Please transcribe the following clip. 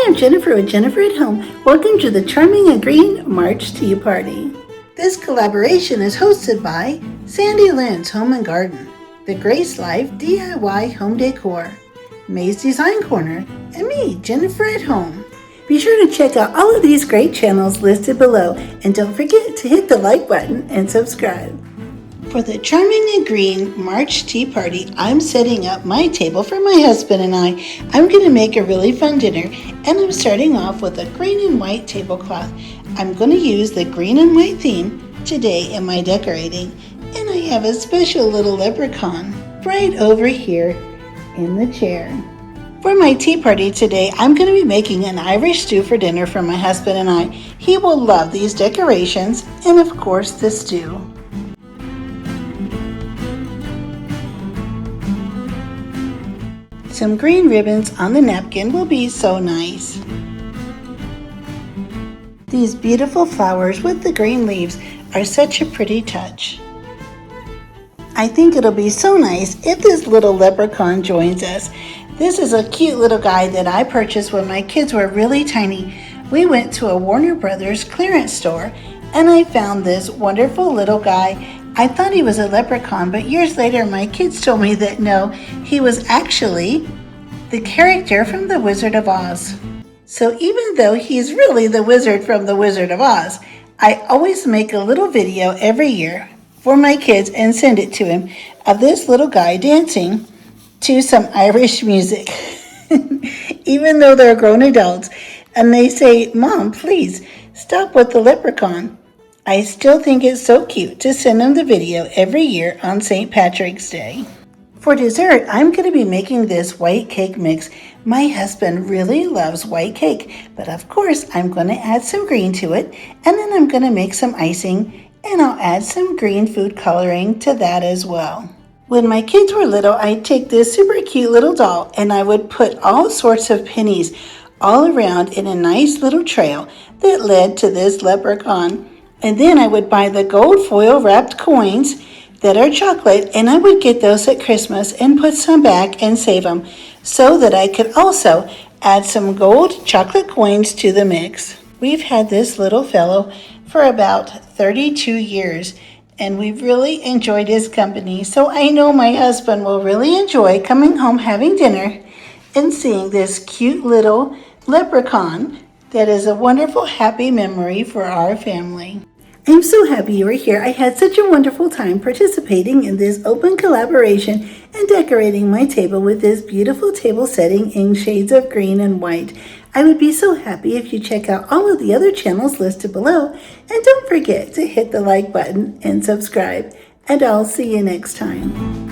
Hi, I'm Jennifer with Jennifer at Home. Welcome to the Charming and Green March Tea Party. This collaboration is hosted by Sandy Lynn's Home and Garden, The Grace Life DIY Home Decor, May's Design Corner, and me, Jennifer at Home. Be sure to check out all of these great channels listed below, and don't forget to hit the like button and subscribe. For the Charming and Green March Tea Party, I'm setting up my table for my husband and I. I'm going to make a really fun dinner, and I'm starting off with a green and white tablecloth. I'm going to use the green and white theme today in my decorating, and I have a special little leprechaun right over here in the chair. For my tea party today, I'm going to be making an Irish stew for dinner for my husband and I. He will love these decorations and, of course, the stew. Some green ribbons on the napkin will be so nice. These beautiful flowers with the green leaves are such a pretty touch. I think it'll be so nice if this little leprechaun joins us. This is a cute little guy that I purchased when my kids were really tiny. We went to a Warner Brothers clearance store and I found this wonderful little guy. I thought he was a leprechaun, but years later my kids told me that no, he was actually the character from The Wizard of Oz. So even though he's really the wizard from The Wizard of Oz, I always make a little video every year for my kids and send it to him of this little guy dancing to some Irish music. Even though they're grown adults and they say, "Mom, please stop with the leprechaun," I still think it's so cute to send them the video every year on St. Patrick's Day. For dessert, I'm going to be making this white cake mix. My husband really loves white cake, but of course I'm going to add some green to it, and then I'm going to make some icing, and I'll add some green food coloring to that as well. When my kids were little, I'd take this super cute little doll, and I would put all sorts of pennies all around in a nice little trail that led to this leprechaun. And then I would buy the gold foil wrapped coins that are chocolate, and I would get those at Christmas and put some back and save them so that I could also add some gold chocolate coins to the mix. We've had this little fellow for about 32 years, and we've really enjoyed his company. So I know my husband will really enjoy coming home, having dinner, and seeing this cute little leprechaun that is a wonderful, happy memory for our family. I'm so happy you were here. I had such a wonderful time participating in this open collaboration and decorating my table with this beautiful table setting in shades of green and white. I would be so happy if you check out all of the other channels listed below, and don't forget to hit the like button and subscribe, and I'll see you next time.